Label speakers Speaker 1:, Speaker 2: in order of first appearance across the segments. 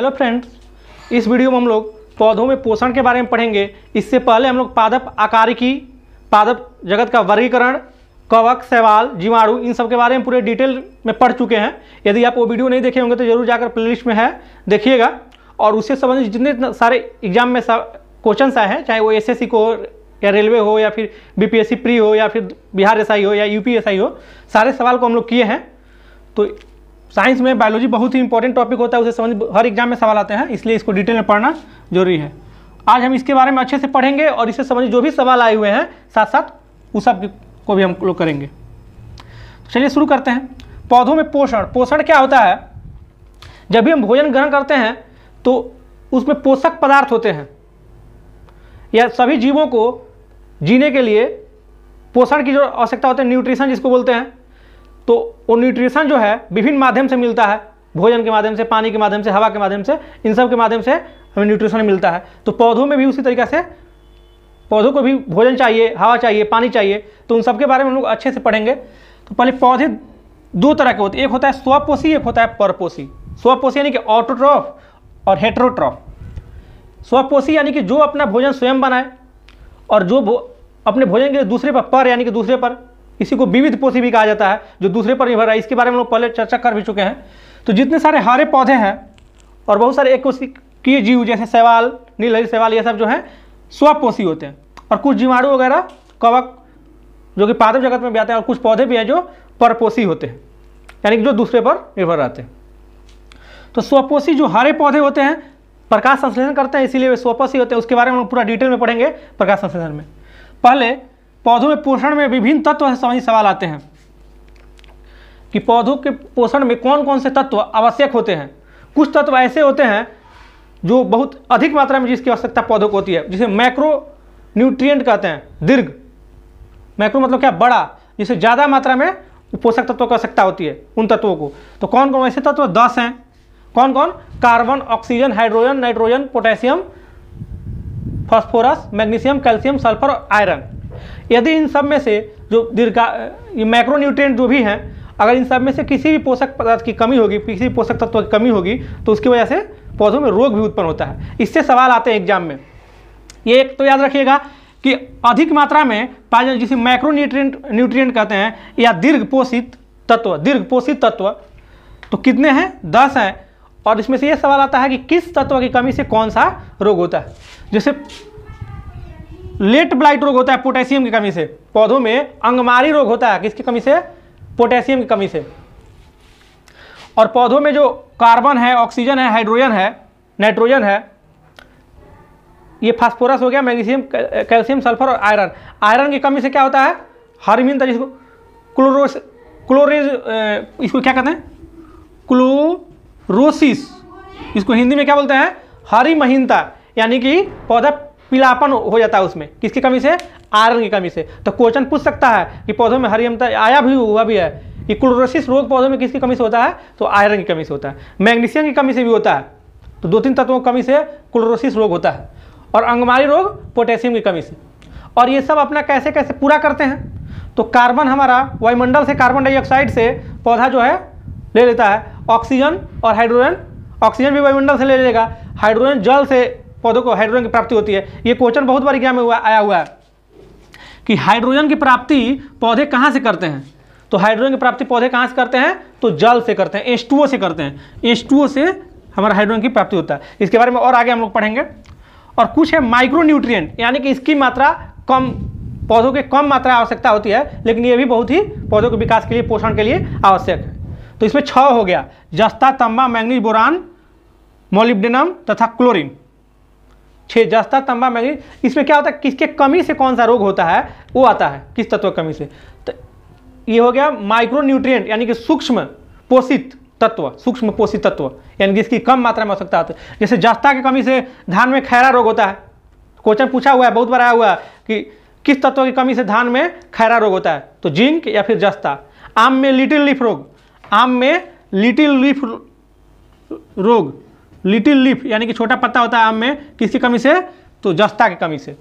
Speaker 1: Hello friends, इस video में हम लोग पौधों में पोषण के बारे में पढ़ेंगे। इससे पहले हम लोग पादप आकारिकी, पादप जगत का वर्गीकरण, कवक, शैवाल, जीवाणु, इन सब के बारे में पूरे डिटेल में पढ़ चुके हैं। यदि आप वो वीडियो नहीं देखे होंगे तो जरूर जाकर प्लेलिस्ट में है, देखिएगा। और उससे संबंधित जितने सारे एग्जाम में क्वेश्चन आए हैं, चाहे वो एसएससी को या रेलवे हो या फिर बीपीएससी प्री हो या फिर बिहार एसआई हो या यूपीएसआई हो, सारे सवाल को हम लोग किए हैं। तो साइंस में बायोलॉजी बहुत ही इंपॉर्टेंट टॉपिक होता है, उससे संबंधित हर एग्जाम में सवाल आते हैं, इसलिए इसको डिटेल में पढ़ना जरूरी है। आज हम इसके बारे में अच्छे से पढ़ेंगे और इससे संबंधित जो भी सवाल आए हुए हैं साथ साथ उस सब को भी हम लोग करेंगे। तो चलिए शुरू करते हैं। पौधों में पोषण क्या होता है? जब भी हम भोजन ग्रहण करते हैं तो उसमें पोषक पदार्थ होते हैं, या सभी जीवों को जीने के लिए पोषण की जो आवश्यकता होती है, न्यूट्रिशन जिसको बोलते हैं, तो वो न्यूट्रिशन जो है विभिन्न माध्यम से मिलता है। भोजन के माध्यम से, पानी के माध्यम से, हवा के माध्यम से, इन सब के माध्यम से हमें न्यूट्रिशन मिलता है। तो पौधों में भी उसी तरीके से, पौधों को भी भोजन चाहिए, हवा चाहिए, पानी चाहिए। तो उन सब के बारे में हम लोग अच्छे से पढ़ेंगे। तो पहले पौधे दो तरह के होते हैं, एक होता है स्वपोषी, एक होता है परपोषी। स्वपोषी यानी कि ऑटोट्रॉफ और हेटेरोट्रॉफ। स्वपोषी यानी कि जो अपना भोजन स्वयं बनाए और जो अपने भोजन के लिए दूसरे पर यानी कि दूसरे पर, इसी को विविध पोषी भी कहा जाता है, जो दूसरे पर निर्भर है। इसके बारे में लोग पहले चर्चा कर भी चुके हैं। तो जितने सारे हरे पौधे हैं और बहुत सारे एककोशिकीय जीव जैसे शैवाल, नीलहरी शैवाल, ये सब जो है स्वपोषी होते हैं। और कुछ जीवाणु वगैरह, कवक, जो कि पादप जगत में भी आते हैं, और कुछ पौधे भी हैं जो परपोषी होते हैं, यानी कि जो दूसरे पर निर्भर रहते हैं। तो स्वपोषी जो हरे पौधे होते हैं प्रकाश संश्लेषण करते हैं, इसीलिए वे स्वपोषी होते हैं। उसके बारे में हम पूरा डिटेल में पढ़ेंगे प्रकाश संश्लेषण में। पहले पौधों में पोषण में विभिन्न तत्व से संबंधित सवाल आते हैं कि पौधों के पोषण में कौन कौन से तत्व आवश्यक होते हैं। कुछ तत्व ऐसे होते हैं जो बहुत अधिक मात्रा में जिसकी आवश्यकता पौधों को होती है, जिसे मैक्रो न्यूट्रिएंट कहते हैं। दीर्घ, मैक्रो मतलब क्या? बड़ा, जिसे ज़्यादा मात्रा में पोषक तत्वों की आवश्यकता होती है, उन तत्वों को। तो कौन कौन ऐसे तत्व? 10 हैं। कौन कौन? Carbon, oxygen, hydrogen, nitrogen, potassium, phosphorus, magnesium, calcium, sulphur और आयरन। यदि इन सब में से जो ये मैक्रोन्यूट्रिएंट जो भी हैं, अगर इन सब में से किसी भी पोषक पदार्थ की कमी होगी, किसी भी पोषक तत्व की कमी होगी, तो उसकी वजह से पौधों में रोग भी उत्पन्न होता है। इससे सवाल आते हैं एग्जाम में। ये एक तो याद रखिएगा कि अधिक मात्रा में पाए जाने, जिसे मैक्रोन्यूट्रिएंट कहते हैं, या दीर्घ पोषित तत्व, तो कितने हैं? 10 हैं। और इसमें से ये सवाल आता है कि किस तत्व की कमी से कौन सा रोग होता है। जैसे लेट ब्लाइट रोग होता है पोटेशियम की कमी से। पौधों में अंगमारी रोग होता है किसकी कमी से? पोटेशियम की कमी से। और पौधों में जो कार्बन है, ऑक्सीजन है, हाइड्रोजन है, नाइट्रोजन है, ये फास्फोरस हो गया, मैग्नीशियम, कैल्शियम, सल्फर और आयरन। आयरन की कमी से क्या होता है? हरमीन, जिसको इसको क्या कहते हैं? क्लोरोसिस। इसको हिंदी में क्या बोलते हैं? हरी महीनता, यानी कि पौधा पीलापन हो जाता है उसमें। किसकी कमी से? आयरन की कमी से। तो क्वेश्चन पूछ सकता है कि पौधों में हरियमता आया भी हुआ भी है कि क्लोरोसिस रोग पौधों में किसकी कमी से होता है? तो आयरन की कमी से होता है। मैग्नीशियम की कमी से भी होता है। तो 2-3 तत्वों की कमी से क्लोरोसिस रोग होता है। और अंगमारी रोग पोटेशियम की कमी से। और ये सब अपना कैसे कैसे पूरा करते हैं? तो कार्बन हमारा वायुमंडल से, कार्बन डाइऑक्साइड से पौधा जो है ले लेता है। ऑक्सीजन और हाइड्रोजन, ऑक्सीजन भी वायुमंडल से ले लेगा। हाइड्रोजन, जल से पौधों को हाइड्रोजन की प्राप्ति होती है। ये क्वेश्चन बहुत बार एग्जाम में आया हुआ है कि हाइड्रोजन की प्राप्ति पौधे कहाँ से करते हैं? तो हाइड्रोजन की प्राप्ति पौधे कहाँ से करते हैं? तो जल से करते हैं, H2O से करते हैं। H2O से हमारा हाइड्रोजन की प्राप्ति होता है। इसके बारे में और आगे हम लोग पढ़ेंगे। और कुछ है माइक्रोन्यूट्रिएंट, यानी कि इसकी मात्रा कम, पौधों के कम मात्रा आवश्यकता होती है, लेकिन ये भी बहुत ही पौधों के विकास के लिए, पोषण के लिए आवश्यक है। तो इसमें 6 हो गया: जस्ता, तांबा, मैंगनीज, बोरान, मोलिब्डेनम तथा क्लोरीन। 6 जस्ता, तांबा, मैंगनीज। इसमें क्या होता है? किसके कमी से कौन सा रोग होता है, वो आता है किस तत्व की कमी से। तो ये हो गया माइक्रोन्यूट्रिएंट, यानी कि सूक्ष्म पोषित तत्व, यानी जिसकी कम मात्रा में आवश्यकता होती है। जैसे जस्ता की कमी से धान में खैरा रोग होता है। क्वेश्चन पूछा हुआ है, बहुत बार आया हुआ है कि किस तत्व की कमी से धान में खैरा रोग होता है? तो जिंक या फिर जस्ता। आम में लिटिल लीफ रोग, आम में लिटिल लीफ रोग, लिटिल लीफ यानी कि छोटा पत्ता होता है आम में, किसकी कमी से? तो जस्ता की कमी से।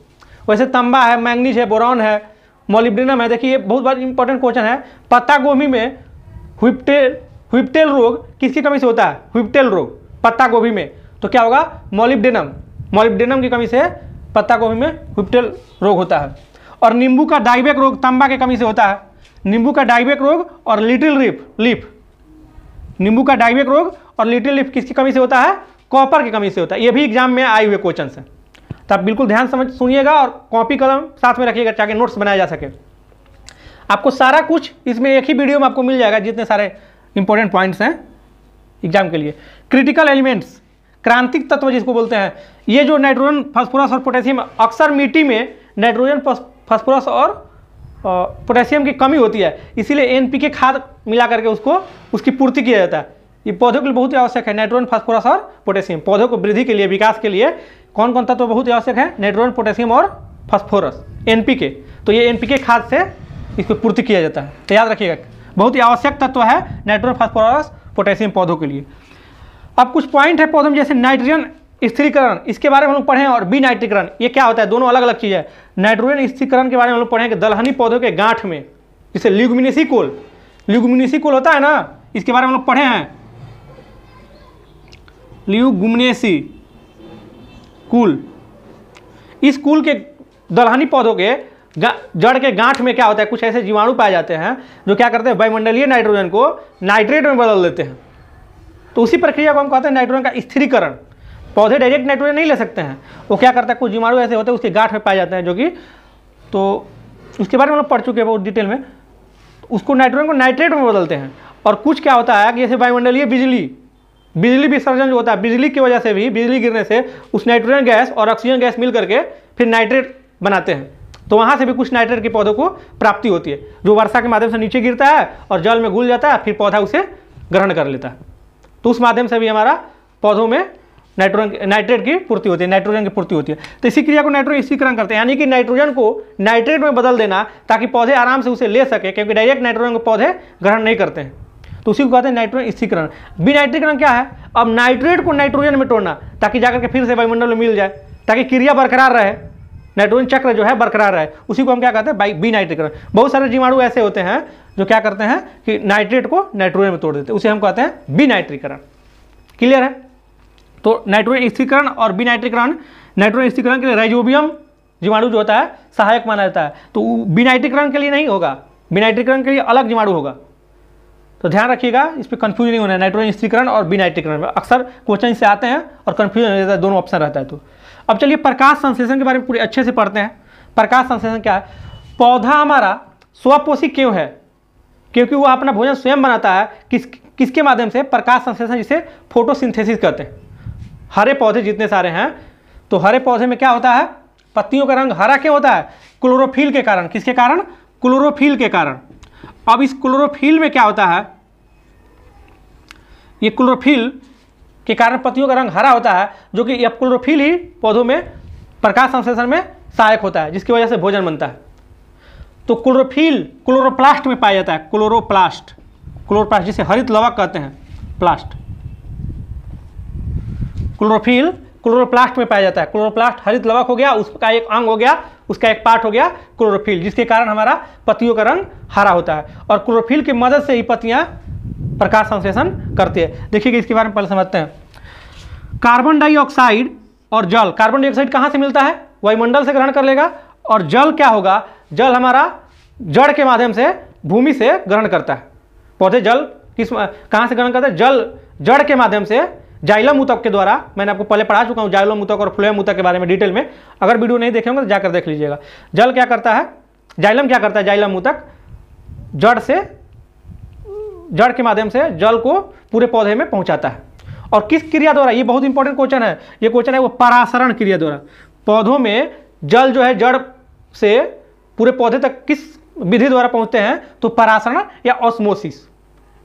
Speaker 1: वैसे तांबा है, मैंगनीज है, बोरॉन है, मोलिब्डेनम है। देखिए बहुत बार इंपॉर्टेंट क्वेश्चन है। पत्ता गोभी में व्हिपटेल रोग किसकी कमी से होता है? व्हिपटेल रोग पत्ता गोभी में। तो क्या होगा, मॉलिब्डेनम, मॉलिब्डेनम की कमी से पत्ता गोभी में व्हिप्टेल रोग होता है। और नींबू का डाइबैक रोग तांबा की कमी से होता है। नींबू का डाइबैक रोग और लिटिल लीफ, नींबू का डाइबैक रोग और लिटिल लीफ किसकी कमी से होता है, कॉपर की कमी से होता है। ये भी एग्जाम में आए हुए क्वेश्चन है, तो आप बिल्कुल ध्यान समझ सुनिएगा और कॉपी कलम साथ में रखिएगा ताकि नोट्स बनाया जा सके। आपको सारा कुछ इसमें एक ही वीडियो में आपको मिल जाएगा, जितने सारे इंपॉर्टेंट पॉइंट्स हैं एग्जाम के लिए। क्रिटिकल एलिमेंट्स, क्रांतिक तत्व जिसको बोलते हैं, ये जो नाइट्रोजन, फास्फोरस और पोटेशियम, अक्सर मिट्टी में नाइट्रोजन, फास्फोरस और पोटेशियम की कमी होती है, इसीलिए एनपीके खाद मिला करके उसको उसकी पूर्ति किया जाता है। ये पौधों के लिए बहुत ही आवश्यक है, नाइट्रोजन, फास्फोरस और पोटेशियम। पौधों को वृद्धि के लिए, विकास के लिए कौन कौन तत्व बहुत ही आवश्यक है, नाइट्रोजन, पोटेशियम और फास्फोरस, एनपीके। तो ये एनपीके खाद से इसको पूर्ति किया जाता है, तो याद रखिएगा बहुत ही आवश्यक तत्व है नाइट्रोजन, फास्फोरस, पोटेशियम पौधों के लिए। अब कुछ पॉइंट है पौधों में, जैसे नाइट्रोजन स्थिरीकरण, इसके बारे में हम लोग पढ़े, और विनाइट्रीकरण, ये क्या होता है, दोनों अलग अलग चीज़ है। नाइट्रोजन स्थिरीकरण के बारे में हम लोग पढ़े कि दलहनी पौधों के गांठ में, जैसे ल्यूमिनेसी कोल होता है ना, इसके बारे में हम लोग पढ़े हैं। ल्यूमिनेसी कूल, इस कूल के दलहनी पौधों के जड़ के गांठ में क्या होता है, कुछ ऐसे जीवाणु पाए जाते हैं जो क्या करते हैं, वायुमंडलीय नाइट्रोजन को नाइट्रेट में बदल देते हैं। तो उसी प्रक्रिया को हम कहते हैं नाइट्रोजन का स्थिरीकरण। पौधे डायरेक्ट नाइट्रोजन नहीं ले सकते हैं, वो क्या करता है, कुछ जीवाणु ऐसे होते हैं उसके गांठ में पाए जाते हैं, जो कि तो उसके बारे में हम लोग पढ़ चुके हैं बहुत डिटेल में। उसको नाइट्रोजन को नाइट्रेट में बदलते हैं। और कुछ क्या होता है कि जैसे वायुमंडलीय बिजली विसर्जन जो होता है, बिजली की वजह से भी, बिजली गिरने से उस नाइट्रोजन गैस और ऑक्सीजन गैस मिल करके फिर नाइट्रेट बनाते हैं, तो वहाँ से भी कुछ नाइट्रेट के पौधों को प्राप्ति होती है, जो वर्षा के माध्यम से नीचे गिरता है और जल में घुल जाता है, फिर पौधा उसे ग्रहण कर लेता है। तो उस माध्यम से भी हमारा पौधों में नाइट्रेट की पूर्ति होती है, नाइट्रोजन की पूर्ति होती है। तो इसी क्रिया को नाइट्रोजन स्थिरीकरण करते हैं, यानी कि नाइट्रोजन को नाइट्रेट में बदल देना, ताकि पौधे आराम से उसे ले सके, क्योंकि डायरेक्ट नाइट्रोजन को पौधे ग्रहण नहीं करते हैं। तो उसी को कहते हैं नाइट्रोजन स्थिरीकरण। विनाइट्रीकरण क्या है, अब नाइट्रेट को नाइट्रोजन में तोड़ना, ताकि जाकर के फिर से वायुमंडल में मिल जाए, ताकि क्रिया बरकरार रहे, नाइट्रोजन चक्र जो है बरकरार रहे, उसी को हम क्या कहते हैं, विनाइट्रीकरण। बहुत सारे जीवाणु ऐसे होते हैं जो क्या करते हैं कि नाइट्रेट को नाइट्रोजन में तोड़ देते हैं, उसे हम कहते हैं विनाइट्रीकरण। क्लियर है। तो नाइट्रोजन स्थिरीकरण और विनाइट्रीकरण, नाइट्रोजन स्थिरीकरण के लिए राइजोबियम जीवाणु जो होता है सहायक माना जाता है, तो विनाइट्रीकरण के लिए नहीं होगा, विनाइट्रीकरण के लिए अलग जीवाणु होगा। तो ध्यान रखिएगा, इस पर कंफ्यूजन नहीं होना है, नाइट्रोजन स्थिरीकरण और विनाइट्रीकरण में अक्सर क्वेश्चन से आते हैं और कंफ्यूजन हो जाता है, दोनों ऑप्शन रहता है। तो अब चलिए प्रकाश संश्लेषण के बारे में पूरे अच्छे से पढ़ते हैं। प्रकाश संश्लेषण क्या है, पौधा हमारा स्वपोषी क्यों है, क्योंकि वो अपना भोजन स्वयं बनाता है। किसके माध्यम से, प्रकाश संश्लेषण, जिसे फोटोसिंथेसिस कहते हैं। हरे पौधे जितने सारे हैं, तो हरे पौधे में क्या होता है, पत्तियों का रंग हरा क्यों होता है, क्लोरोफिल के कारण। किसके कारण, क्लोरोफिल के कारण। अब इस क्लोरोफिल में क्या होता है, ये क्लोरोफिल के कारण पत्तियों का रंग हरा होता है, जो कि अब क्लोरोफिल ही पौधों में प्रकाश संश्लेषण में सहायक होता है, जिसकी वजह से भोजन बनता है। तो क्लोरोफिल क्लोरोप्लास्ट में पाया जाता है, क्लोरोप्लास्ट जिसे हरित लवक कहते हैं, प्लास्ट। क्लोरोफिल क्लोरोप्लास्ट में पाया जाता है। क्लोरोप्लास्ट हरित लवक हो गया, उसका एक अंग हो गया, उसका एक पार्ट हो गया क्लोरोफिल, जिसके कारण हमारा पत्तियों का रंग हरा होता है। और क्लोरोफिल की मदद से ही पत्तियां प्रकाश संश्लेषण करती है। देखिए इसके बारे में पहले समझते हैं। कार्बन डाइऑक्साइड और जल, कार्बन डाइऑक्साइड कहाँ से मिलता है, वायुमंडल से ग्रहण कर लेगा, और जल क्या होगा, जल हमारा जड़ के माध्यम से भूमि से ग्रहण करता है। पौधे जल कहाँ से ग्रहण करते हैं, जल जड़ के माध्यम से जाइलम ऊतक के द्वारा। मैंने आपको पहले पढ़ा चुका हूँ जाइलम ऊतक और फ्लोएम ऊतक के बारे में डिटेल में, अगर वीडियो नहीं देखे होंगे तो जाकर देख लीजिएगा। जल क्या करता है, जाइलम क्या करता है, जाइलम ऊतक जड़ के माध्यम से जल को पूरे पौधे में पहुंचाता है। और किस क्रिया द्वारा, ये बहुत इंपॉर्टेंट क्वेश्चन है, ये क्वेश्चन है वो परासरण क्रिया द्वारा। पौधों में जल जो है जड़ से पूरे पौधे तक किस विधि द्वारा पहुंचते हैं, तो परासरण या ऑस्मोसिस।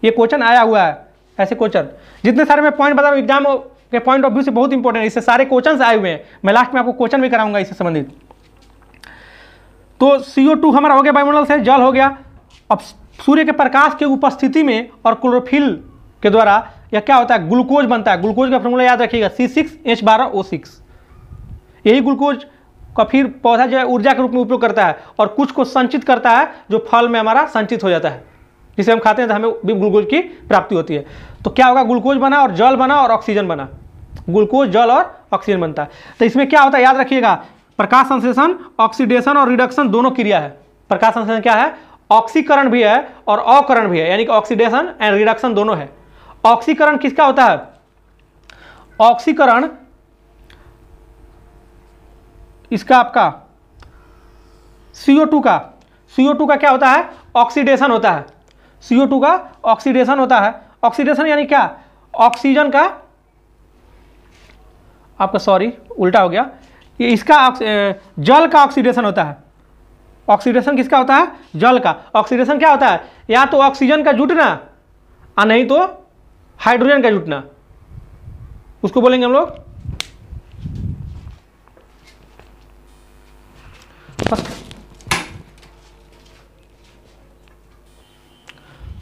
Speaker 1: ये क्वेश्चन आया हुआ है, ऐसे क्वेश्चन जितने सारे मैं पॉइंट बता रहा हूँ एग्जाम के पॉइंट ऑफ व्यू से बहुत इंपॉर्टेंट है, इससे सारे क्वेश्चन आए हुए हैं। मैं लास्ट में आपको क्वेश्चन भी कराऊंगा इससे संबंधित। तो CO2 हमारा हो गया वायुमंडल से, जल हो गया। अब सूर्य के प्रकाश की उपस्थिति में और क्लोरोफिल के द्वारा यह क्या होता है, ग्लूकोज बनता है। ग्लूकोज का फॉर्मूला याद रखिएगा, C6H12O6। यही ग्लूकोज का फिर पौधा जो है ऊर्जा के रूप में उपयोग करता है, और कुछ को संचित करता है जो फल में हमारा संचित हो जाता है, जिसे हम खाते हैं तो हमें भी ग्लूकोज की प्राप्ति होती है। तो क्या होगा, ग्लूकोज बना और जल बना और ऑक्सीजन बना। ग्लूकोज, जल और ऑक्सीजन बनता है। तो इसमें क्या होता है याद रखिएगा, प्रकाश संश्लेषण, ऑक्सीडेशन और रिडक्शन दोनों क्रिया है। प्रकाश संश्लेषण क्या है, ऑक्सीकरण भी है और अवकरण भी है, यानी कि ऑक्सीडेशन एंड रिडक्शन दोनों है। ऑक्सीकरण किसका होता है, ऑक्सीकरण इसका आपका CO2 का, CO2 का क्या होता है, ऑक्सीडेशन होता है। CO2 का ऑक्सीडेशन होता है। ऑक्सीडेशन यानी क्या, ऑक्सीजन का आपका, सॉरी उल्टा हो गया, ये इसका जल का ऑक्सीडेशन होता है। ऑक्सीडेशन किसका होता है, जल का। ऑक्सीडेशन क्या होता है, या तो ऑक्सीजन का जुटना और नहीं तो हाइड्रोजन का जुटना, उसको बोलेंगे हम लोग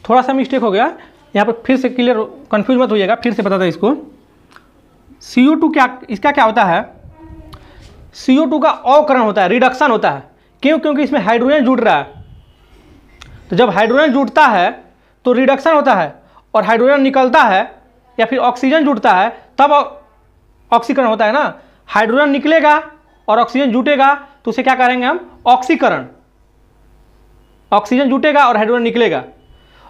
Speaker 1: थोड़ा सा मिस्टेक हो गया यहाँ पर, फिर से क्लियर कंफ्यूज मत होइएगा, फिर से बताता है इसको। CO2 क्या, इसका क्या होता है, CO2 का अवकरण होता है, रिडक्शन होता है। क्यों, क्योंकि इसमें हाइड्रोजन जुड़ रहा है। तो जब हाइड्रोजन जुड़ता है तो रिडक्शन होता है, और हाइड्रोजन निकलता है या फिर ऑक्सीजन जुड़ता है तब ऑक्सीकरण होता है ना। हाइड्रोजन निकलेगा और ऑक्सीजन जुटेगा तो उसे क्या करेंगे हम, ऑक्सीकरण। ऑक्सीजन जुटेगा और हाइड्रोजन निकलेगा,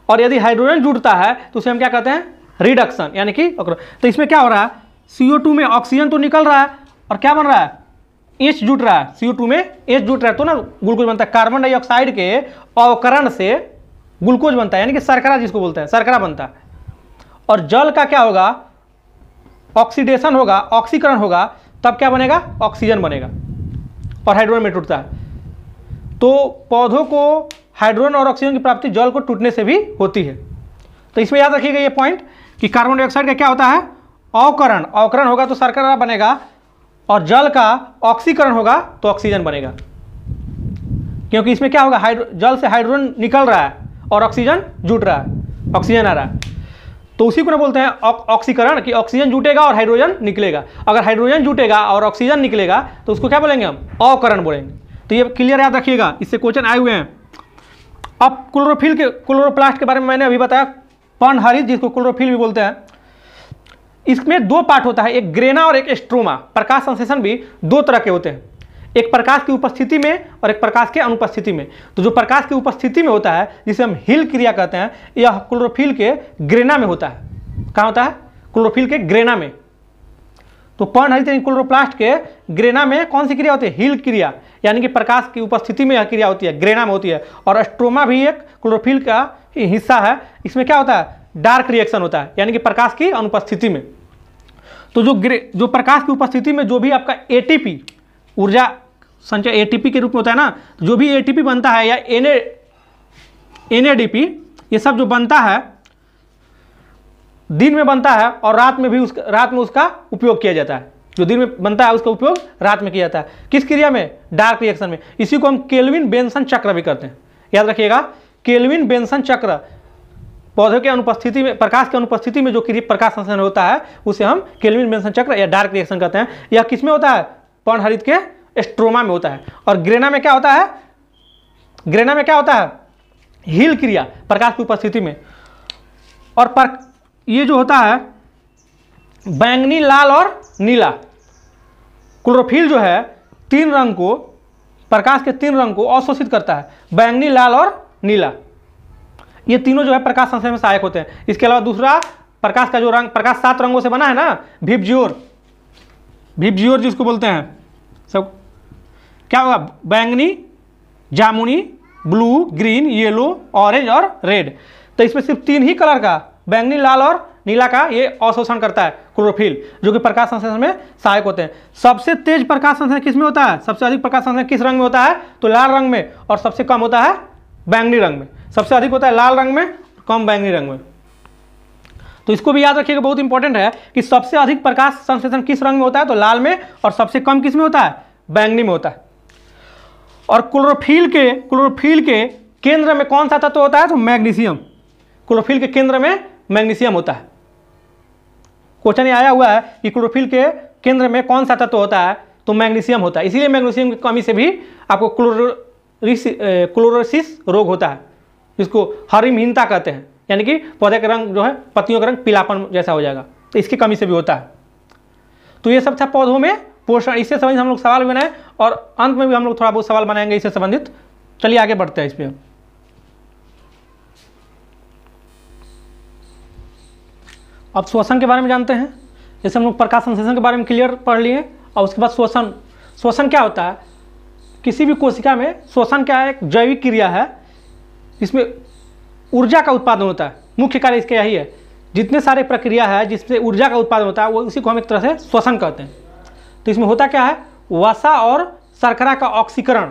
Speaker 1: और यदि हाइड्रोजन जुड़ता है तो उसे हम क्या कहते हैं, रिडक्शन, यानी कि। तो इसमें क्या हो रहा है, CO2 में ऑक्सीजन तो निकल रहा है और क्या बन रहा है, H जुट रहा है। CO2 में H जुट रहा है तो ना ग्लूकोज बनता है। कार्बन डाइऑक्साइड के अवकरण से ग्लूकोज बनता है, यानी कि शर्करा जिसको बोलते हैं, शर्करा बनता है। और जल का क्या होगा, ऑक्सीडेशन होगा, ऑक्सीकरण होगा, तब क्या बनेगा, ऑक्सीजन बनेगा और हाइड्रोजन में टूटता है। तो पौधों को हाइड्रोजन और ऑक्सीजन की प्राप्ति जल को टूटने से भी होती है। तो इसमें याद रखिएगा ये पॉइंट कि कार्बन डाइऑक्साइड का क्या होता है, अवकरण। अवकरण होगा तो शर्करा बनेगा, और जल का ऑक्सीकरण होगा तो ऑक्सीजन बनेगा। क्योंकि इसमें क्या होगा, जल से हाइड्रोजन निकल रहा है और ऑक्सीजन जुट रहा है, ऑक्सीजन आ रहा है। तो उसी को ना बोलते हैं ऑक्सीकरण, कि ऑक्सीजन जुटेगा और हाइड्रोजन निकलेगा। अगर हाइड्रोजन जुटेगा और ऑक्सीजन निकलेगा तो उसको क्या बोलेंगे हम, अवकरण बोलेंगे। तो ये क्लियर याद रखिएगा, इससे क्वेश्चन आए हुए हैं। अब क्लोरोफिल के, क्लोरोप्लास्ट के बारे में मैंने अभी बताया, पर्णहरित जिसको क्लोरोफिल भी बोलते हैं। इसमें दो पार्ट होता है, एक ग्रेना और एक स्ट्रोमा। प्रकाश संश्लेषण भी दो तरह के होते हैं, एक प्रकाश की उपस्थिति में और एक प्रकाश के अनुपस्थिति में। तो जो प्रकाश की उपस्थिति में होता है, जिसे हम हिल क्रिया कहते हैं, यह क्लोरोफिल के ग्रेना में होता है। कहाँ होता है, क्लोरोफिल के ग्रेना में। तो पर्णहरित क्लोरोप्लास्ट के ग्रेना में कौन सी क्रिया होती है, हिल क्रिया, यानी कि प्रकाश की उपस्थिति में यह क्रिया होती है, ग्रेना में होती है। और स्ट्रोमा भी एक क्लोरोफिल का हिस्सा है। इसमें क्या होता है, डार्क रिएक्शन होता है, यानी कि प्रकाश की अनुपस्थिति में। तो जो प्रकाश की उपस्थिति में जो भी आपका ATP, ऊर्जा संचय ATP के रूप में होता है ना, जो भी ATP बनता है या NADP, ये सब जो बनता है दिन में बनता है और रात में भी रात में उसका उपयोग किया जाता है। जो दिन में बनता है उसका उपयोग रात में किया जाता है। किस क्रिया में, डार्क रिएक्शन में। इसी को हम केल्विन बेंसन चक्र भी करते हैं, याद रखिएगा। केल्विन बेंसन चक्र, पौधे के अनुपस्थिति में, प्रकाश की अनुपस्थिति में जो प्रकाश संश्लेषण होता है उसे हम केल्विन बेंसन चक्र या डार्क रिएक्शन कहते हैं। यह किस में होता है, पर्णहरित के स्ट्रोमा में होता है। और ग्रेना में क्या होता है, ग्रेना में क्या होता है, हिल क्रिया, प्रकाश की उपस्थिति में। और ये जो होता है बैंगनी, लाल और नीला। क्लोरोफिल जो है तीन रंग को, प्रकाश के तीन रंग को अवशोषित करता है, बैंगनी, लाल और नीला। ये तीनों जो है प्रकाश संश्लेषण में सहायक होते हैं। इसके अलावा दूसरा प्रकाश का जो रंग, प्रकाश 7 रंगों से बना है ना, विबज्योर, विबज्योर जिसको बोलते हैं, सब क्या होगा, बैंगनी, जामुनी, ब्लू, ग्रीन, येलो, ऑरेंज और रेड। तो इसमें सिर्फ 3 ही कलर का, बैंगनी, लाल और नीला का, ये अवशोषण करता है क्लोरोफिल, जो कि प्रकाश संश्लेषण में सहायक होते हैं। सबसे तेज प्रकाश संश्लेषण किस में होता है, सबसे अधिक प्रकाश संश्लेषण किस रंग में होता है, तो लाल रंग में, और सबसे कम होता है बैंगनी रंग में। सबसे अधिक होता है लाल रंग में, कम बैंगनी रंग में। तो इसको भी याद रखिएगा, बहुत इंपॉर्टेंट है कि सबसे अधिक प्रकाश संश्लेषण किस रंग में होता है, तो लाल में, और सबसे कम किस में होता है, बैंगनी में होता है। और क्लोरोफिल के केंद्र में कौन सा तत्व होता है, तो मैग्नीशियम। क्लोरोफिल के केंद्र में मैग्नीशियम होता है। क्वेश्चन ये आया हुआ है कि क्लोरोफिल के केंद्र में कौन सा तत्व होता है, तो मैग्नीशियम होता है। इसीलिए मैग्नीशियम की कमी से भी आपको क्लोरोसिस रोग होता है, जिसको हरिमहीनता कहते हैं, यानी कि पौधे का रंग जो है, पत्तियों का रंग पीलापन जैसा हो जाएगा, तो इसकी कमी से भी होता है। तो ये सब था पौधों में पोषण। इससे संबंधित हम लोग सवाल बनाए और अंत में भी हम लोग थोड़ा बहुत सवाल बनाएंगे इससे संबंधित। चलिए आगे बढ़ते हैं इस पर। अब श्वसन के बारे में जानते हैं। जैसे हम लोग प्रकाश संश्लेषण के बारे में क्लियर पढ़ लिए और उसके बाद श्वसन। श्वसन क्या होता है? किसी भी कोशिका में श्वसन क्या है? एक जैविक क्रिया है, इसमें ऊर्जा का उत्पादन होता है। मुख्य कार्य इसका यही है। जितने सारे प्रक्रिया है जिससे ऊर्जा का उत्पादन होता है वो उसी को हम एक तरह से श्वसन कहते हैं। तो इसमें होता क्या है? वसा और शर्करा का ऑक्सीकरण।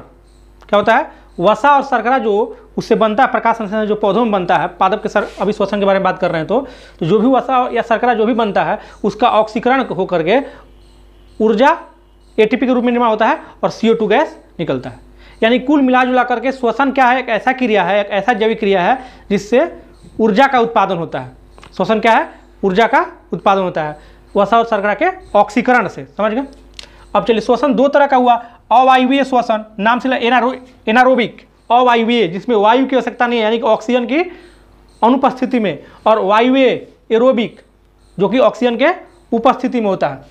Speaker 1: क्या होता है? वसा और शर्करा जो उससे बनता है, प्रकाश संश्लेषण जो पौधों में बनता है, पादप के अभी श्वसन के बारे में बात कर रहे हैं तो जो भी वसा या शर्करा जो भी बनता है उसका ऑक्सीकरण होकर के ऊर्जा एटीपी के रूप में निर्माण होता है और CO2 गैस निकलता है। यानी कुल मिला जुला करके श्वसन क्या है? एक ऐसा क्रिया है, एक ऐसा जैविक क्रिया है जिससे ऊर्जा का उत्पादन होता है। श्वसन क्या है? ऊर्जा का उत्पादन होता है वसा और शर्करा के ऑक्सीकरण से। समझ गए? अब चलिए, श्वसन दो तरह का हुआ। अवायवीय श्वसन, नाम से एनारोबिक अवायवीय, जिसमें वायु की आवश्यकता नहीं है यानी कि ऑक्सीजन की अनुपस्थिति में, और वायवीय एरोबिक जो कि ऑक्सीजन के उपस्थिति में होता है।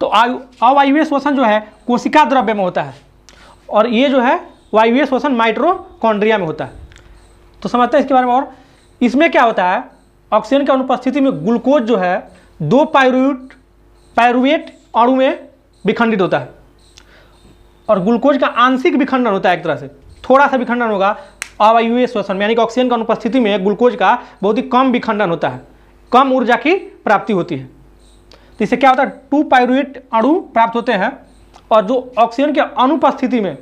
Speaker 1: तो अवायवीय श्वसन जो है कोशिका द्रव्य में होता है और ये जो है वायवीय श्वसन माइटोकॉन्ड्रिया में होता है। तो समझते हैं इसके बारे में। और इसमें क्या होता है? ऑक्सीजन की अनुपस्थिति में ग्लूकोज जो है दो पायरुवेट अणु में विखंडित होता है और ग्लूकोज का आंशिक विखंडन होता है। एक तरह से थोड़ा सा विखंडन होगा अवायवीय श्वसन में, यानी कि ऑक्सीजन की अनुपस्थिति में ग्लूकोज का बहुत ही कम विखंडन होता है, कम ऊर्जा की प्राप्ति होती है। तो इससे क्या होता है? 2 पायरुवेट अणु प्राप्त होते हैं और जो ऑक्सीजन की अनुपस्थिति में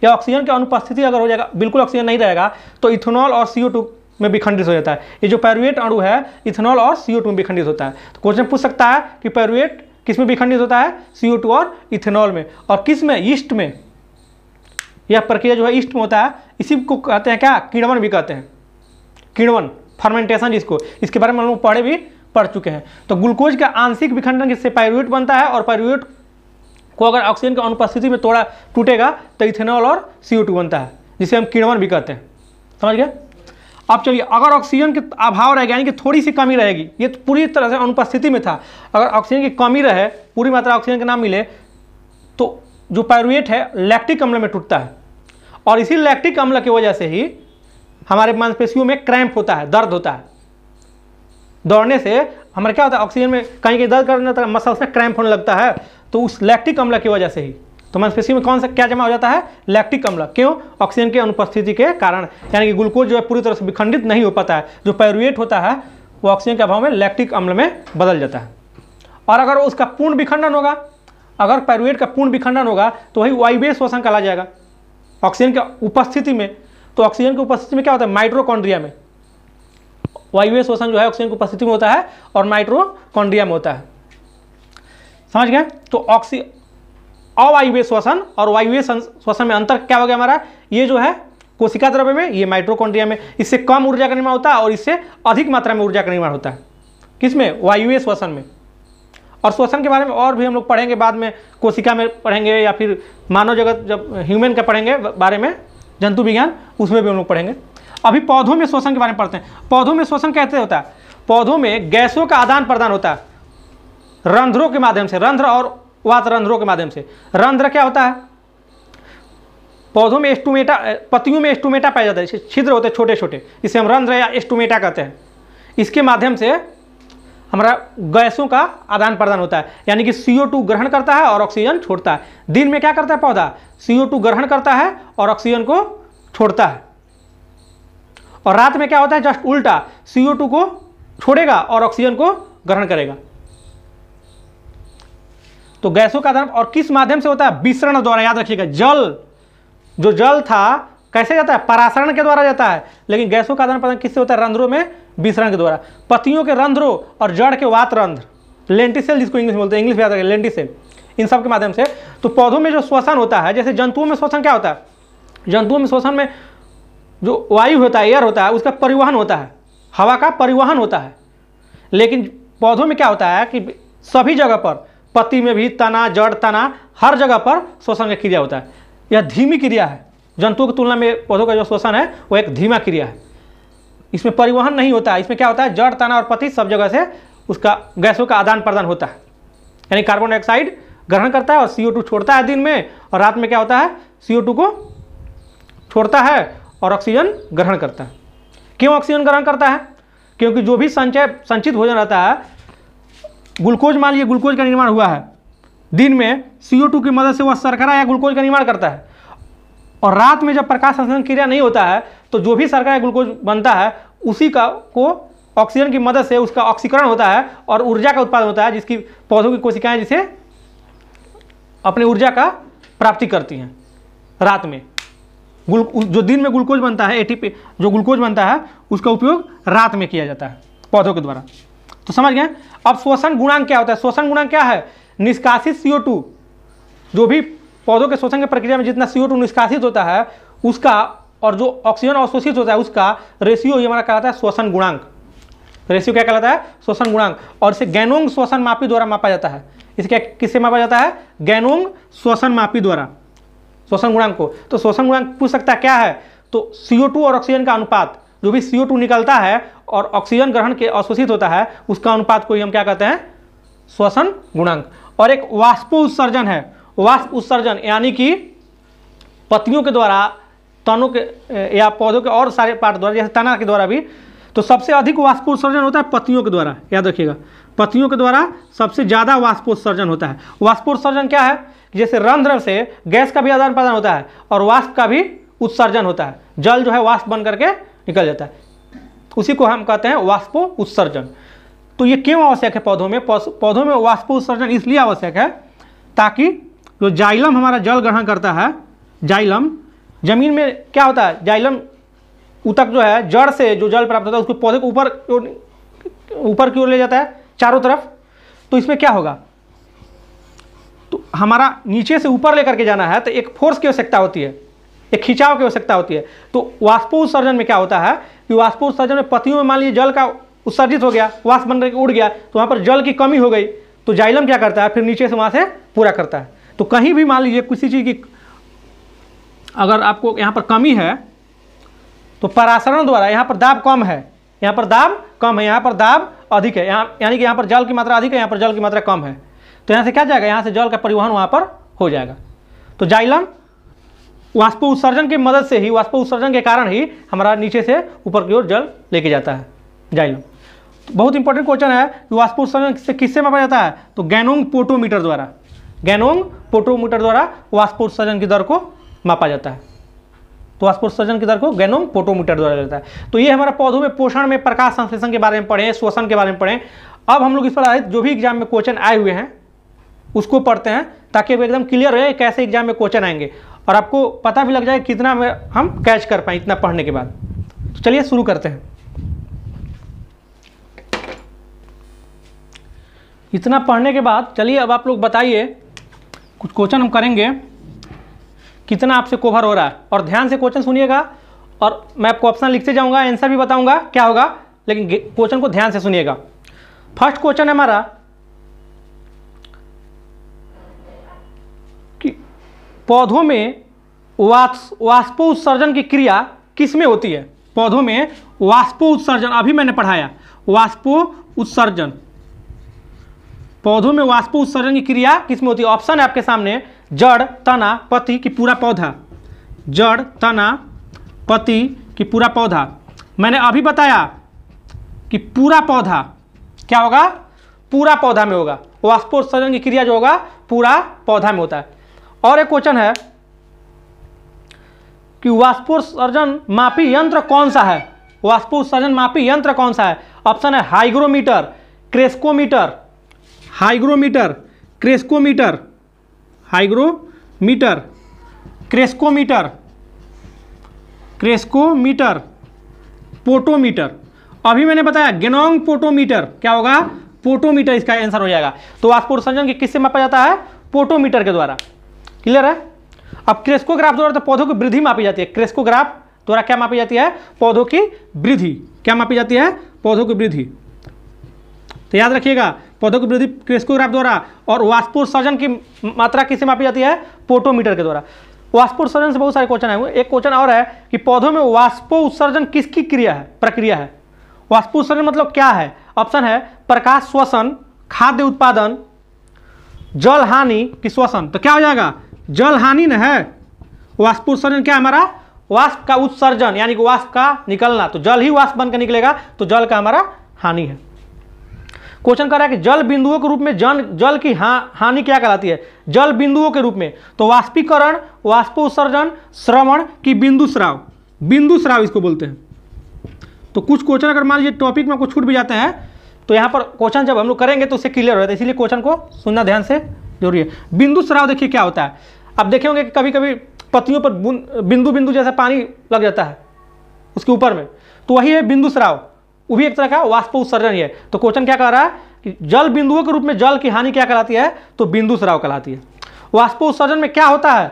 Speaker 1: या ऑक्सीजन की अनुपस्थिति अगर हो जाएगा, बिल्कुल ऑक्सीजन नहीं रहेगा, तो इथेनॉल और CO2 में विखंडित हो जाता है। ये जो पायरुवेट अणु है इथेनॉल और CO2 में विखंडित होता है। तो क्वेश्चन पूछ सकता है कि पायरुवेट किस में विखंडित होता है? CO2 और इथेनॉल में। और किस में? ईस्ट में। यह प्रक्रिया जो है ईस्ट में होता है। इसी को कहते हैं क्या? किण्वन भी कहते हैं। किण्वन, फर्मेंटेशन जिसको, इसके बारे में हम लोग पढ़ चुके हैं। तो ग्लूकोज का आंशिक विखंडन जिससे पायरुवेट बनता है और पायरुवेट को अगर ऑक्सीजन की अनुपस्थिति में थोड़ा टूटेगा तो इथेनॉल और CO2 बनता है, जिसे हम किण्वन भी कहते हैं। समझ गए? अब चलिए, अगर ऑक्सीजन के अभाव रहेगा यानी कि थोड़ी सी कमी रहेगी, ये तो पूरी तरह से अनुपस्थिति में था, अगर ऑक्सीजन की कमी रहे, पूरी मात्रा ऑक्सीजन के ना मिले, तो जो पायरुवेट है लैक्टिक अम्ल में टूटता है और इसी लैक्टिक अम्ल की वजह से ही हमारे मांसपेशियों में क्रैम्प होता है, दर्द होता है। दौड़ने से हमारा क्या होता है? ऑक्सीजन में कहीं दर्द करने लगता है, मसल्स में क्रैम्प होने लगता है, तो उस लैक्टिक अम्ल की वजह से ही। तो मांसपेशी में कौन सा क्या जमा हो जाता है? लैक्टिक अम्ल। क्यों? ऑक्सीजन की अनुपस्थिति के कारण, यानी कि ग्लूकोज जो है पूरी तरह से विखंडित नहीं हो पाता है। जो पायरुवेट होता है वो ऑक्सीजन के अभाव में लैक्टिक अम्ल में बदल जाता है। और अगर उसका पूर्ण विखंडन होगा, अगर पायरुवेट का पूर्ण विखंडन होगा तो वही वायवीय श्वसन कहला जाएगा ऑक्सीजन की उपस्थिति में। तो ऑक्सीजन की उपस्थिति में क्या होता है? माइटोकॉन्ड्रिया में वायवीय श्वसन जो है ऑक्सीजन की उपस्थिति में होता है और माइटोकॉन्ड्रिया में होता है। समझ गए? तो अवायवीय श्वसन और वायवीय श्वसन में अंतर क्या हो गया हमारा? ये जो है कोशिका द्रव्य में, ये माइटोकॉन्ड्रिया में। इससे कम ऊर्जा का निर्माण होता है और इससे अधिक मात्रा में ऊर्जा का निर्माण होता है। किसमें? वायवीय श्वसन में। और श्वसन के बारे में और भी हम लोग पढ़ेंगे बाद में, कोशिका में पढ़ेंगे या फिर मानव जगत जब ह्यूमन का पढ़ेंगे बारे में, जंतु विज्ञान, उसमें भी हम लोग पढ़ेंगे। अभी पौधों में श्वसन के बारे में पढ़ते हैं। पौधों में श्वसन कैसे होता है? पौधों में गैसों का आदान प्रदान होता है रंध्रों के माध्यम से, रंध्र और वात रंध्रों के माध्यम से। रंध्र क्या होता है? पौधों में स्टोमेटा, पत्तियों में स्टोमेटा पाया जाता है, छिद्र होते हैं छोटे छोटे, इसे हम रंध्र या स्टोमेटा कहते हैं। इसके माध्यम से हमारा गैसों का आदान प्रदान होता है, यानी कि CO2 ग्रहण करता है और ऑक्सीजन छोड़ता है। दिन में क्या करता है पौधा? CO2 ग्रहण करता है और ऑक्सीजन को छोड़ता है। और रात में क्या होता है? जस्ट उल्टा, CO2 को छोड़ेगा और ऑक्सीजन को ग्रहण करेगा। तो गैसों का आदान और किस माध्यम से होता है? विसरण द्वारा। याद रखिएगा, जो जल था कैसे जाता है? परासरण के द्वारा जाता है, लेकिन गैसों का आदान प्रदान किससे होता है? रंध्रों में विसरण के द्वारा। पत्तियों के रंध्रों और जड़ के वात रंध्र, लेंटिसेल जिसको इंग्लिश में बोलते हैं, इंग्लिश में याद रखिए, लेंटिसेल, इन सब के माध्यम से। तो पौधों में जो श्वसन होता है, जैसे जंतुओं में श्वसन क्या होता है? जंतुओं में श्वसन में जो वायु होता है, एयर होता है, उसका परिवहन होता है, हवा का परिवहन होता है। लेकिन पौधों में क्या होता है कि सभी जगह पर, पत्ती में भी, तना, जड़, तना, हर जगह पर श्वसन की क्रिया होता है। यह धीमी क्रिया है। जंतुओं की तुलना में पौधों का जो श्वसन है वो एक धीमा क्रिया है। इसमें परिवहन नहीं होता है। इसमें क्या होता है? जड़, तना और पत्ती सब जगह से उसका गैसों का आदान प्रदान होता है। यानी कार्बन डाइऑक्साइड ग्रहण करता है और CO2 छोड़ता है दिन में, और रात में क्या होता है, CO2 को छोड़ता है और ऑक्सीजन ग्रहण करता है। क्यों ऑक्सीजन ग्रहण करता है? क्योंकि जो भी संचित भोजन रहता है, ग्लूकोज, मान लीजिए ग्लूकोज का निर्माण हुआ है दिन में, CO2 की मदद से वह शर्करा या ग्लूकोज का निर्माण करता है, और रात में जब प्रकाश संश्लेषण क्रिया नहीं होता है तो जो भी शर्करा या ग्लूकोज बनता है उसी को ऑक्सीजन की मदद से उसका ऑक्सीकरण होता है और ऊर्जा का उत्पादन होता है, जिसकी पौधों की कोशिकाएं जिसे अपनी ऊर्जा का प्राप्ति करती हैं रात में। जो दिन में ग्लूकोज बनता है, ATP जो ग्लूकोज बनता है, उसका उपयोग रात में किया जाता है पौधों के द्वारा। तो समझ गए। अब शोषण गुणांक क्या होता है? शोषण गुणांक क्या है? निष्कासित CO2, जो भी पौधों के शोषण की प्रक्रिया में जितना CO2 निष्कासित होता है उसका, और जो ऑक्सीजन अवशोषित होता है उसका रेशियो, ये हमारा कहलाता है शोषण गुणांक। रेशियो क्या कहलाता है? शोषण गुणांक। और इसे गैनोंग शोषण मापी द्वारा मापा जाता है। इसे क्या, किससे मापा जाता है? गैनोंग शोषण मापी द्वारा शोषण गुणांक को। तो शोषण गुणांक पूछ सकता है क्या है? तो CO2 और ऑक्सीजन का अनुपात, जो भी CO2 निकलता है और ऑक्सीजन ग्रहण के अवशोषित होता है, उसका अनुपात को ही हम क्या कहते हैं? शोषण गुणांक। और एक वाष्पोत्सर्जन है। वाष्प उत्सर्जन यानी कि पत्तियों के द्वारा, तनों के या पौधों के और सारे पार्ट द्वारा, जैसे तना के द्वारा भी, तो सबसे अधिक वाष्पोत्सर्जन होता है पत्तियों के द्वारा। याद रखिएगा, पत्तियों के द्वारा सबसे ज़्यादा वाष्पोत्सर्जन होता है। वाष्पोत्सर्जन क्या है? जैसे रंध्र से गैस का भी आदान प्रदान होता है और वाष्प का भी उत्सर्जन होता है। जल जो है वाष्प बन करके निकल जाता है, उसी को हम कहते हैं वाष्पो उत्सर्जन। तो ये क्यों आवश्यक है पौधों में? पौधों में वाष्पो उत्सर्जन इसलिए आवश्यक है ताकि जो जाइलम हमारा जल ग्रहण करता है, जाइलम जमीन में क्या होता है, जाइलम ऊतक जो है, जड़ से जो जल प्राप्त होता है उसको पौधे को ऊपर की ओर ले जाता है चारों तरफ। तो इसमें क्या होगा, तो हमारा नीचे से ऊपर लेकर के जाना है तो एक फोर्स की आवश्यकता होती है, एक खिंचाव की आवश्यकता होती है। तो वाष्पोत्सर्जन में क्या होता है कि वाष्पोत्सर्जन में पत्तियों में मान लीजिए जल का उत्सर्जित हो गया, वाष्प बन करके उड़ गया, तो वहाँ पर जल की कमी हो गई, तो जाइलम क्या करता है, फिर नीचे से वहाँ से पूरा करता है। तो कहीं भी मान लीजिए किसी चीज़ की अगर आपको यहाँ पर कमी है तो परासरण द्वारा, यहाँ पर दाब कम है, यहाँ पर दाब कम है, यहाँ पर दाब अधिक है, यहाँ यानी कि यहाँ पर जल की मात्रा अधिक है, यहाँ पर जल की मात्रा कम है, तो यहाँ से क्या जाएगा, यहाँ से जल का परिवहन वहाँ पर हो जाएगा। तो जाइलम वाष्प उत्सर्जन की मदद से ही, वाष्प उत्सर्जन के कारण ही हमारा नीचे से ऊपर की ओर जल लेके जाता है जाइलम। तो बहुत इंपॉर्टेंट क्वेश्चन है कि वाष्प उत्सर्जन से किससे मापा जाता है? तो गैनोंग पोटोमीटर द्वारा, गैनोंग पोटोमीटर द्वारा वाष्प उत्सर्जन की दर को मापा जाता है। तो वाष्पोत्सर्जन की दर को गैनोंग पोटोमीटर द्वारा लेता है। तो ये हमारा पौधों में पोषण में प्रकाश संश्लेषण के बारे में पढ़े, शोषण के बारे में पढ़े। अब हम लोग इस पर आधारित जो भी एग्जाम में क्वेश्चन आए हुए हैं उसको पढ़ते हैं, ताकि अब एकदम क्लियर रहे कैसे एग्जाम में क्वेश्चन आएंगे और आपको पता भी लग जाए कितना में हम कैच कर पाए इतना पढ़ने के बाद। तो चलिए शुरू करते हैं। इतना पढ़ने के बाद चलिए अब आप लोग बताइए, कुछ क्वेश्चन हम करेंगे, कितना आपसे कवर हो रहा है। और ध्यान से क्वेश्चन सुनिएगा और मैं आपको ऑप्शन लिखते जाऊंगा, आंसर भी बताऊंगा क्या होगा, लेकिन क्वेश्चन को ध्यान से सुनिएगा। फर्स्ट क्वेश्चन है हमारा कि पौधों में वाष्पोत्सर्जन की क्रिया किस में होती है? पौधों में वाष्पोत्सर्जन, अभी मैंने पढ़ाया वाष्पोत्सर्जन, पौधों में वाष्पोत्सर्जन की क्रिया किस में होती है? ऑप्शन है आपके सामने, जड़, तना, पत्ती की पूरा पौधा। जड़, तना, पत्ती की पूरा पौधा। मैंने अभी बताया कि पूरा पौधा क्या होगा? पूरा पौधा में होगा। वाष्पोत्सर्जन की क्रिया जो होगा पूरा पौधा में होता है। और एक क्वेश्चन है कि वाष्पोत्सर्जन मापी यंत्र कौन सा है? वाष्पोत्सर्जन मापी यंत्र कौन सा है? ऑप्शन है हाइग्रोमीटर, क्रेस्कोमीटर, हाइग्रोमीटर, क्रेस्कोमीटर, हाइग्रोमीटर, क्रेस्कोमीटर, क्रेस्कोमीटर, पोटोमीटर। अभी मैंने बताया गैनोंग पोटोमीटर, क्या होगा? पोटोमीटर इसका आंसर हो जाएगा। तो वाष्पोत्सर्जन की किससे मापा जाता है? पोटोमीटर के द्वारा। क्लियर है? अब क्रेस्कोग्राफ द्वारा तो पौधों की वृद्धि मापी जाती है। क्रेस्कोग्राफ द्वारा क्या मापी जाती है? पौधों की वृद्धि। क्या मापी जाती है? पौधों की वृद्धि। तो याद रखिएगा, पौधों की वृद्धि क्रेस्कोग्राफ द्वारा। और वाष्पोत्सर्जन की मात्रा किससे मापी जाती है? पोटोमीटर के द्वारा। वाष्पोत्सर्जन से बहुत सारे क्वेश्चन आए हुए। एक क्वेश्चन और है कि पौधों में वाष्पोत्सर्जन किसकी क्रिया है, प्रक्रिया है? वाष्पोत्सर्जन मतलब क्या है? ऑप्शन है प्रकाश श्वसन, खाद्य उत्पादन, जल हानि की श्वसन, तो क्या हो जाएगा, जल हानि न है, वाष्पोत्सर्जन क्या है हमारा, वाष्प का उत्सर्जन यानी कि वाष्प का निकलना, तो जल ही वाष्प बनकर निकलेगा, तो जल का हमारा हानि है। क्वेश्चन कर रहा है कि जल बिंदुओं के रूप में जल की हानि क्या कहलाती है, जल बिंदुओं के रूप में, तो वाष्पीकरण, वाष्पोत्सर्जन, श्रवण की बिंदु स्राव, बिंदु स्राव इसको बोलते हैं। तो कुछ क्वेश्चन अगर मान लीजिए टॉपिक में कुछ छूट भी जाते हैं तो यहाँ पर क्वेश्चन जब हम लोग करेंगे तो उससे क्लियर हो जाता है, इसीलिए क्वेश्चन को सुनना ध्यान से जरूरी है। बिंदु स्राव देखिए क्या होता है, आप देखे होंगे कि कभी कभी पत्तियों पर बिंदु बिंदु जैसा पानी लग जाता है उसके ऊपर में, तो वही है बिंदु स्राव, वो भी एक तरह का वाष्प उत्सर्जन ही है। तो क्वेश्चन क्या कह रहा है कि जल बिंदुओं के रूप में जल की हानि क्या कहलाती है, तो बिंदु स्राव कहलाती है। वाष्प उत्सर्जन में क्या होता है,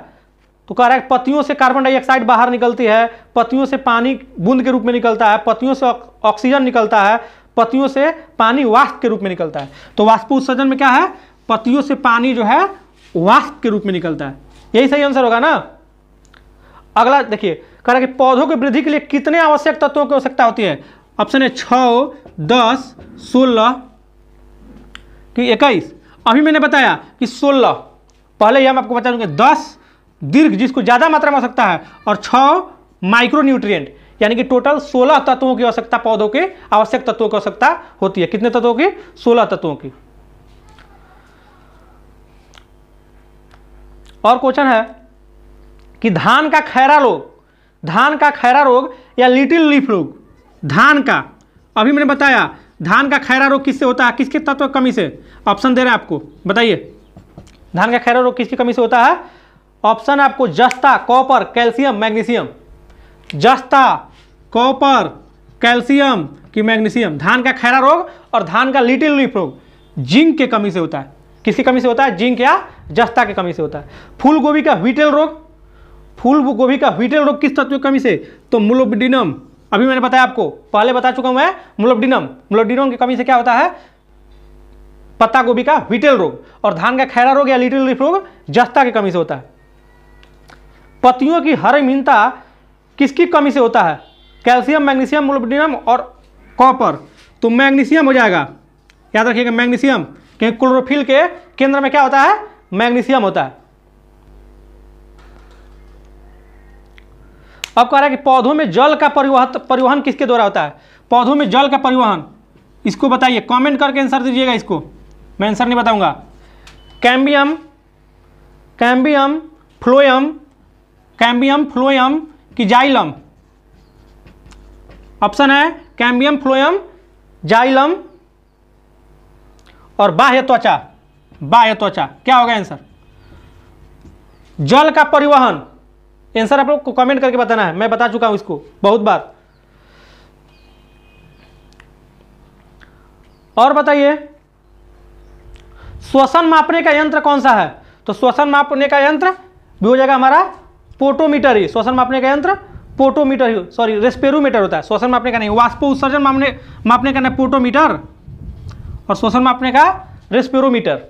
Speaker 1: तो कह रहा है पत्तियों से कार्बन डाइऑक्साइड बाहर निकलती है, पत्तियों से पानी बूंद के रूप में निकलता है, पत्तियों से ऑक्सीजन निकलता है, पत्तियों से पानी वाष्प के रूप में निकलता है। तो वाष्प उत्सर्जन में क्या है, पत्तियों से पानी जो है वाष्प के रूप में निकलता है, यही सही आंसर होगा ना। अगला देखिए, कह रहा है कि पौधों की वृद्धि के लिए कितने आवश्यक तत्वों की आवश्यकता होती है, ऑप्शन है 6, 10, 16 कि 21। अभी मैंने बताया कि 16, पहले ही हम आपको बता दूंगे 10 दीर्घ जिसको ज़्यादा मात्रा में आवश्यकता है, और 6 माइक्रोन्यूट्रिएंट, यानी कि टोटल 16 तत्वों की आवश्यकता, पौधों के आवश्यक तत्वों की आवश्यकता होती है। कितने तत्वों की, 16 तत्वों की। और क्वेश्चन है कि धान का खैरा रोग, धान का खैरा रोग या लिटिल लीफ रोग, धान का, अभी मैंने बताया धान का खैरा रोग किससे होता है, किसके तत्व की कमी से, ऑप्शन दे रहे हैं आपको, बताइए धान का खैरा रोग किसकी कमी से होता है। ऑप्शन है आपको जस्ता, कॉपर, कैल्शियम, मैग्नीशियम, जस्ता, कॉपर, कैल्शियम की मैग्नीशियम, धान का खैरा रोग और धान का लिटिल लीफ रोग जिंक के कमी से होता है। किसकी कमी से होता है, जिंक या जस्ता की कमी से होता है। फूल गोभी का व्हीटल रोग, फूल गोभी का व्हीटल रोग किस तत्व की कमी से, तो मोलिब्डेनम, अभी मैंने बताया आपको, पहले बता चुका हूं मैं, मोलिब्डेनम, मोलिब्डेनम की कमी से क्या होता है, पत्ता गोभी का व्हीटल रोग। और धान का खैरा रोग या लिटिल लीफ रोग जस्ता की कमी से होता है। पत्तियों की हरमीनता किसकी कमी से होता है, कैल्शियम, मैग्नीशियम, मोलिब्डेनम और कॉपर, तो मैग्नीशियम हो जाएगा, याद रखिएगा मैग्नीशियम, क्योंकि क्लोरोफिल के केंद्र में क्या होता है, मैग्नीशियम होता है। अब कह रहा है कि पौधों में जल का परिवहन किसके द्वारा होता है, पौधों में जल का परिवहन, इसको बताइए, कमेंट करके आंसर दीजिएगा, इसको मैं आंसर नहीं बताऊंगा। Cambium, cambium phloem, cambium phloem कि जाइलम, ऑप्शन है कैम्बियम फ्लोएम, जाइलम और बाह्य त्वचा, बाह्य त्वचा क्या होगा आंसर, जल का परिवहन। आंसर आप लोग को कमेंट करके बताना है, मैं बता चुका हूं इसको बहुत बार। और बताइए श्वसन मापने का यंत्र कौन सा है, तो श्वसन मापने का यंत्र भी हो जाएगा हमारा पोटोमीटर ही, श्वसन मापने का यंत्र पोटोमीटर ही, सॉरी रेस्पेरोमीटर होता है, श्वसन मापने का नहीं, वाष्प उत्सर्जन मापने का ना पोटोमीटर, और श्वसन मापने का रेस्पेरोमीटर,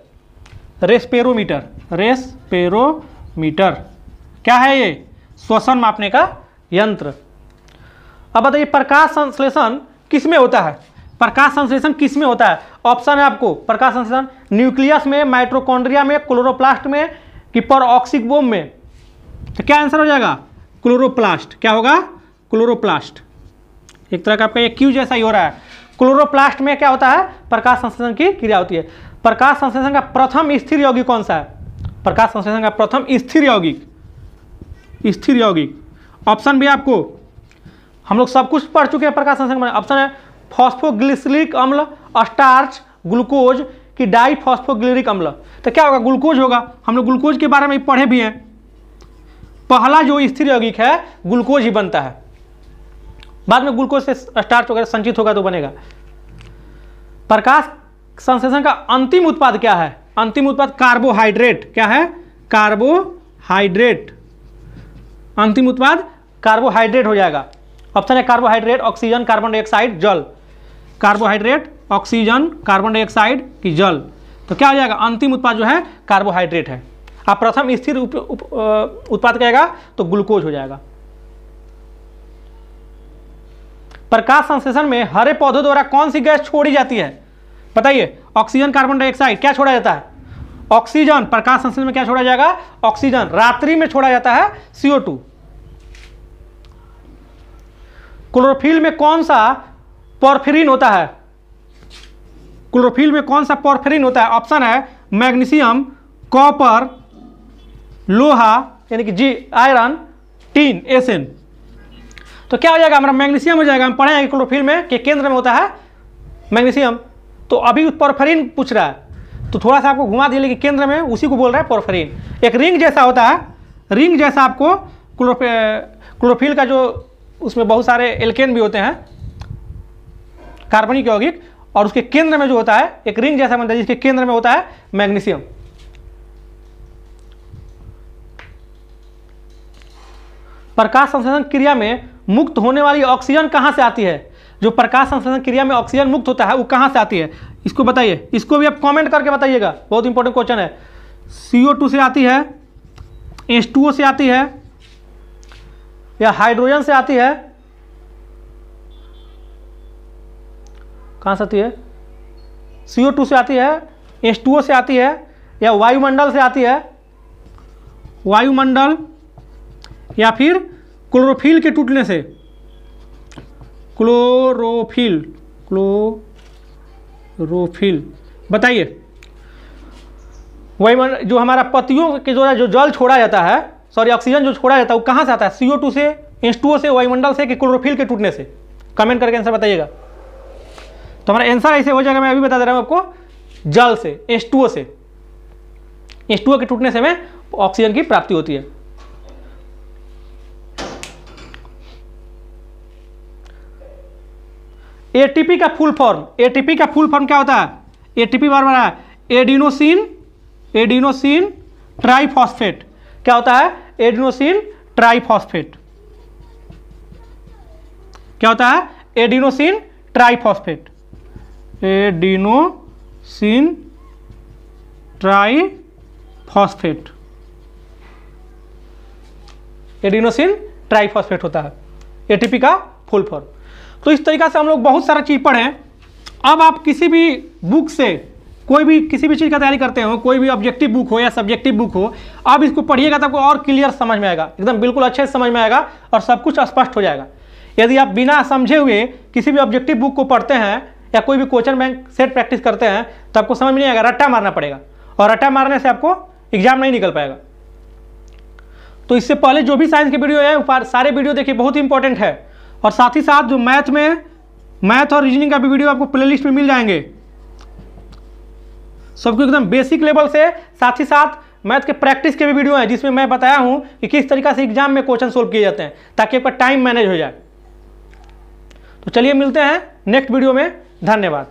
Speaker 1: रेस्पेरोमीटर, रेस्पेरोमीटर क्या है ये, श्वसन मापने का यंत्र। अब बताइए प्रकाश संश्लेषण किस में होता है, प्रकाश संश्लेषण किस में होता है, ऑप्शन है आपको प्रकाश संश्लेषण न्यूक्लियस में, माइटोकॉन्ड्रिया में, क्लोरोप्लास्ट में कि परऑक्सीबोम में, तो क्या आंसर हो जाएगा, क्लोरोप्लास्ट, क्या होगा, क्लोरोप्लास्ट। एक तरह का आपका ये क्यू जैसा ही हो रहा है। क्लोरोप्लास्ट में क्या होता है, प्रकाश संश्लेषण की क्रिया होती है। प्रकाश संश्लेषण का प्रथम स्थिर यौगिक कौन सा है, प्रकाश संश्लेषण का प्रथम स्थिर यौगिक, स्थिर यौगिक ऑप्शन भी आपको, हम लोग सब कुछ पढ़ चुके हैं प्रकाश संश्लेषण में। ऑप्शन है फॉस्फोग्लिसरिक अम्ल, स्टार्च, ग्लूकोज कि डाइफॉस्फोग्लिसरिक अम्ल, तो क्या होगा, ग्लूकोज होगा। हम लोग ग्लूकोज के बारे में पढ़े भी हैं, पहला जो स्थिर यौगिक है ग्लूकोज ही बनता है, बाद में ग्लूकोज से स्टार्च वगैरह संचित होगा तो बनेगा। प्रकाश संश्लेषण का अंतिम उत्पाद क्या है, अंतिम उत्पाद कार्बोहाइड्रेट, क्या है, कार्बोहाइड्रेट, अंतिम उत्पाद कार्बोहाइड्रेट हो जाएगा। ऑप्शन है कार्बोहाइड्रेट, ऑक्सीजन, कार्बन डाइऑक्साइड, जल, कार्बोहाइड्रेट, ऑक्सीजन, कार्बन डाइऑक्साइड की जल, तो क्या हो जाएगा, अंतिम उत्पाद जो है कार्बोहाइड्रेट है। आप प्रथम स्थिर उत्पाद कहेगा तो ग्लूकोज हो जाएगा। प्रकाश संश्लेषण में हरे पौधों द्वारा कौन सी गैस छोड़ी जाती है, बताइए, ऑक्सीजन, कार्बन डाइऑक्साइड, क्या छोड़ा जाता है, ऑक्सीजन, प्रकाश संश्लेषण में क्या छोड़ा जाएगा? ऑक्सीजन। रात्रि में छोड़ा जाता है CO2। क्लोरोफिल में कौन सा पोरफिरिन होता है? क्लोरोफिल में कौन सा पोरफिरिन होता है? ऑप्शन है मैग्नीशियम, कॉपर, लोहा यानी कि जी, आयरन, टीन, एसएन। तो क्या हो जाएगा हमारा? मैग्नीशियम हो जाएगा। हम पढ़े हैं क्लोरोफिल में कि केंद्र में होता है मैग्नीशियम, तो अभी पोरफिरिन पूछ रहा है तो थोड़ा सा आपको घुमा दिया, लेकिन केंद्र में उसी को बोल रहा है पोरफिरिन। एक रिंग जैसा होता है, रिंग जैसा आपको क्लोरोफिल का जो उसमें बहुत सारे एल्केन भी होते हैं, कार्बनिक यौगिक, और उसके केंद्र में जो होता है एक रिंग जैसा बनता है जिसके केंद्र में होता है मैग्नीशियम। प्रकाश संश्लेषण क्रिया में मुक्त होने वाली ऑक्सीजन कहां से आती है? जो प्रकाश संश्लेषण क्रिया में ऑक्सीजन मुक्त होता है वो कहां से आती है? इसको बताइए, इसको भी आप कमेंट करके बताइएगा, बहुत इंपॉर्टेंट क्वेश्चन है। CO2 से आती है, H2O से आती है, या हाइड्रोजन से आती है? कहां से आती है? CO2 से आती है, H2O से आती है, या वायुमंडल से आती है? वायुमंडल या फिर क्लोरोफिल के टूटने से? क्लोरोफिल, क्लोरोफिल बताइए। वायुमंडल जो हमारा पत्तियों के जो जल छोड़ा जाता है, सॉरी ऑक्सीजन जो छोड़ा जाता है वो कहाँ से आता है? CO2 से, H2O से, वायुमंडल से, कि क्लोरोफिल के टूटने से? कमेंट करके आंसर बताइएगा। तो हमारा आंसर ऐसे हो जाएगा, मैं अभी बता दे रहा हूँ आपको, जल से, H2O से। H2O के टूटने से हमें ऑक्सीजन की प्राप्ति होती है। एटीपी का फुल फॉर्म, एटीपी का फुल फॉर्म क्या होता है? एटीपी बार बार एडिनोसिन, एडिनोसिन ट्राइफॉस्फेट। क्या होता है? Adenosine triphosphate. क्या होता है? Adenosine triphosphate, adenosine triphosphate, adenosine triphosphate होता है एटीपी का फुल फॉर्म। तो इस तरीका से हम लोग बहुत सारा चीज़ पढ़ें। अब आप किसी भी बुक से कोई भी किसी भी चीज़ का तैयारी करते हो, कोई भी ऑब्जेक्टिव बुक हो या सब्जेक्टिव बुक हो, आप इसको पढ़िएगा तो आपको और क्लियर समझ में आएगा, एकदम बिल्कुल अच्छे से समझ में आएगा और सब कुछ स्पष्ट हो जाएगा। यदि आप बिना समझे हुए किसी भी ऑब्जेक्टिव बुक को पढ़ते हैं या कोई भी क्वेश्चन बैंक सेट प्रैक्टिस करते हैं तो आपको समझ में नहीं आएगा, रट्टा मारना पड़ेगा, और रट्टा मारने से आपको एग्जाम नहीं निकल पाएगा। तो इससे पहले जो भी साइंस के वीडियो है सारे वीडियो देखिए, बहुत इंपॉर्टेंट है। और साथ ही साथ जो मैथ और रीजनिंग का भी वीडियो आपको प्लेलिस्ट में मिल जाएंगे, सबको एकदम बेसिक लेवल से। साथ ही साथ मैथ के प्रैक्टिस के भी वीडियो हैं जिसमें मैं बताया हूं कि किस तरीका से एग्जाम में क्वेश्चन सोल्व किए जाते हैं ताकि आपका टाइम मैनेज हो जाए। तो चलिए मिलते हैं नेक्स्ट वीडियो में, धन्यवाद।